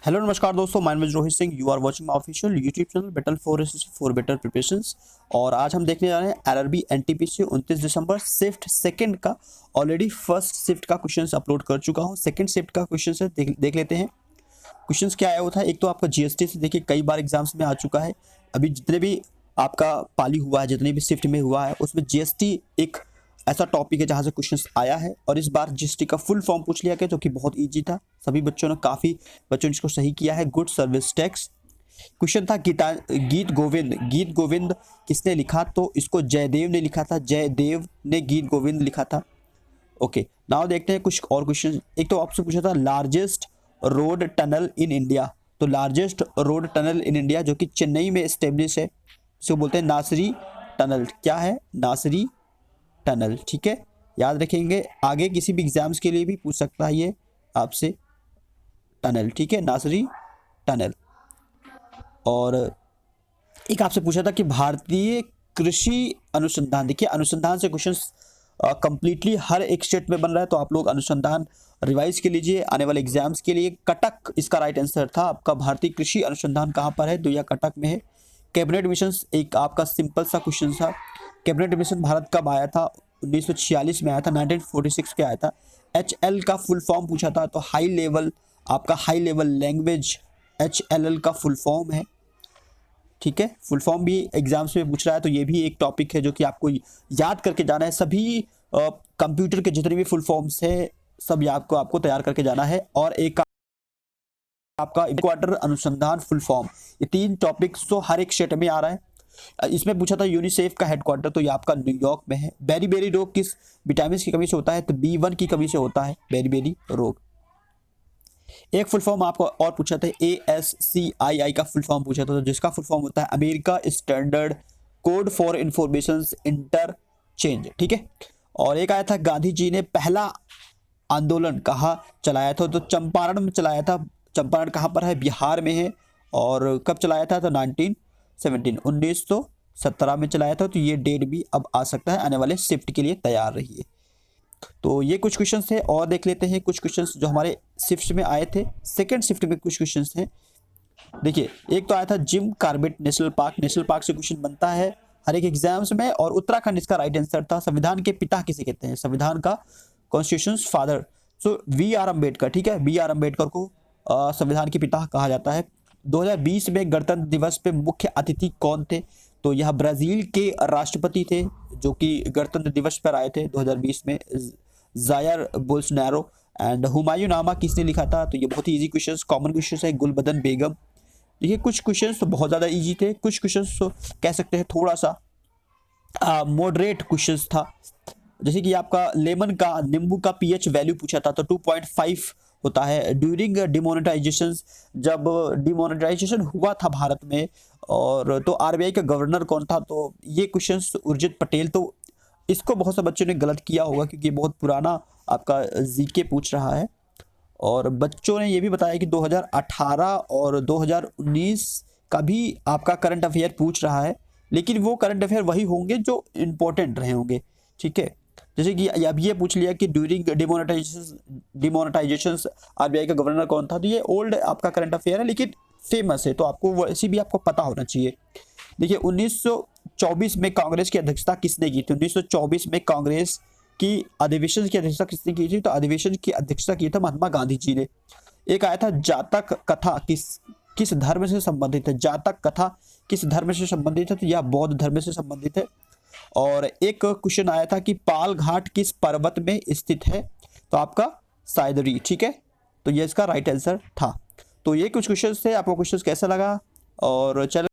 Hello नमस्कार दोस्तों, my name is Rohit Singh. You are watching my official YouTube channel battle for SSC for better preparations. और आज हम देखने जा रहे हैं आरआरबी एनटीपीसी 29 दिसंबर शिफ्ट सेकंड का। ऑलरेडी फर्स्ट शिफ्ट का क्वेश्चंस अपलोड कर चुका हूं। सेकंड शिफ्ट का क्वेश्चंस है, देख लेते हैं क्वेश्चंस क्या आया हुआ था। एक तो आपका जीएसटी से देखिए कई बार एग्जाम्स में आ चुका है। अभी जितने भी आपका पाली हुआ है, जितने भी शिफ्ट में हुआ है, उसमें जीएसटी एक ऐसा टॉपिक है जहां से क्वेश्चंस आया है। और इस बार जीएसटी का फुल फॉर्म पूछ लिया गया, जो कि बहुत इजी था। सभी बच्चों ने इसको सही किया है। Good service tax. क्वेश्चन था गीत गोविंद किसने लिखा? तो इसको जयदेव ने लिखा था। जयदेव ने गीत गोविंद लिखा था। ओके, नाउ देखते हैं कुछ और क्वेश्चन। एक तो आपसे पूछा था largest road tunnel in India. तो largest road tunnel in India जो कि चेन्नई में स्टेब्लिश है, इसको बोलते हैं नासरी टनल। क्या है? नासरी टनल। ठीक है, याद रखेंगे। आगे किसी भी एग्जाम्स के लिए भी पूछ सकता है ये आपसे टनल। ठीक है, नासरी टनल। और एक आपसे पूछा था कि भारतीय कृषि अनुसंधान। देखिए, अनुसंधान से क्वेश्चंस कंप्लीटली हर एक स्टेट में बन रहा है, तो आप लोग अनुसंधान रिवाइज के लीजिए आने वाले एग्जाम्स के लिए। कटक इसका राइट आंसर था आपका। भारतीय कृषि अनुसंधान कहाँ पर है? तो यह कटक में है। कैबिनेट मिशन एक आपका सिंपल सा क्वेश्चन था। कैबिनेट मिशन भारत कब आया था? 1946 में आया था, 1946 के आया था। HL का फुल फॉर्म पूछा था, तो हाई लेवल, आपका हाई लेवल लैंग्वेज HLL का फुल फॉर्म है। ठीक है, फुल फॉर्म भी एग्जाम्स में पूछ रहा है, तो ये भी एक टॉपिक है जो कि आपको याद करके जाना है। सभी कंप्यूटर के जितने भी फुल फॉर्म्स है, सब आपको तैयार करके जाना है। और एक आपका हेडक्वार्टर अनुसंधान फुल फॉर्म, ये तीन टॉपिक्स तो हर एक स्टेट में आ रहा है। इसमें पूछा था यूनिसेफ का हेडक्वार्टर, तो ये आपका न्यूयॉर्क में है। बेरी रोग किस विटामिन की कमी से होता है? तो B1 की कमी से होता है बेरी रोग। एक फुल फॉर्म आपको और पूछा था, ASCII का फुल फॉर्म पूछा था, तो जिसका फुल फॉर्म होता है America standard code for information interchange. ठीक है, और एक आया था गांधी जी ने पहला आंदोलन कहाँ चलाया था? तो चंपारण में चलाया था। चंपारण कहाँ पर है? बिहार में है। और कब चलाया था? तो 1917 में चलाया था। तो ये डेट भी अब आ सकता है, आने वाले शिफ्ट के लिए तैयार रहिए। तो ये कुछ क्वेश्चन थे, और देख लेते हैं कुछ क्वेश्चन जो हमारे शिफ्ट में आए थे। सेकेंड शिफ्ट में कुछ क्वेश्चन हैं। देखिए, एक तो आया था जिम कार्बेट नेशनल पार्क से क्वेश्चन बनता है हर एक एग्जाम्स में। और उत्तराखंड इसका राइट आंसर था। संविधान के पिता किसे कहते हैं? संविधान का कॉन्स्टिट्यूशन फादर, सो BR अम्बेडकर। ठीक है, BR अम्बेडकर को संविधान के पिता कहा जाता है। 2020 में गणतंत्र दिवस पे मुख्य अतिथि कौन थे? तो यह ब्राजील के राष्ट्रपति थे, जो कि गणतंत्र दिवस पर आए थे 2020 में, जायर बोल्सोनारो। एंड हुमायूं नामा किसने लिखा था? तो ये बहुत ही इजी क्वेश्चन, कॉमन क्वेश्चन है, गुलबदन बेगम। देखिए, कुछ क्वेश्चंस तो बहुत ज़्यादा इजी थे, कुछ क्वेश्चंस तो कह सकते हैं थोड़ा सा मॉडरेट क्वेश्चंस था। जैसे कि आपका नींबू का पीएच वैल्यू पूछा था, तो 2.5 होता है। ड्यूरिंग डिमोनेटाइजेशन, जब डिमोनेटाइजेशन हुआ था भारत में, और तो आरबीआई का गवर्नर कौन था? तो ये क्वेश्चंस उर्जित पटेल। तो इसको बहुत से बच्चों ने गलत किया होगा, क्योंकि बहुत पुराना आपका जीके पूछ रहा है। और बच्चों ने ये भी बताया कि 2018 और 2019 का भी आपका करंट अफेयर पूछ रहा है, लेकिन वो करंट अफेयर वही होंगे जो इंपॉर्टेंट रहे होंगे। ठीक है, जैसे कि अब ये पूछ लिया कि ड्यूरिंग डिमोनेटाइजेशन आरबीआई का गवर्नर कौन था? तो ये ओल्ड आपका करंट अफेयर है, लेकिन फेमस है, तो आपको वैसे भी आपको पता होना चाहिए। देखिए, 1924 में कांग्रेस की अध्यक्षता किसने की थी? 1924 में कांग्रेस की अधिवेशन की अध्यक्षता किसने की थी? तो अधिवेशन की अध्यक्षता की था महात्मा गांधी जी ने। एक आया था जातक कथा किस धर्म से संबंधित है? जातक कथा किस धर्म से संबंधित है? तो यह बौद्ध धर्म से संबंधित है। और एक क्वेश्चन आया था कि पाल घाट किस पर्वत में स्थित है? तो आपका सायदरी। ठीक है, तो ये इसका राइट आंसर था। तो ये कुछ क्वेश्चन थे। आपको क्वेश्चन कैसा लगा? और चलो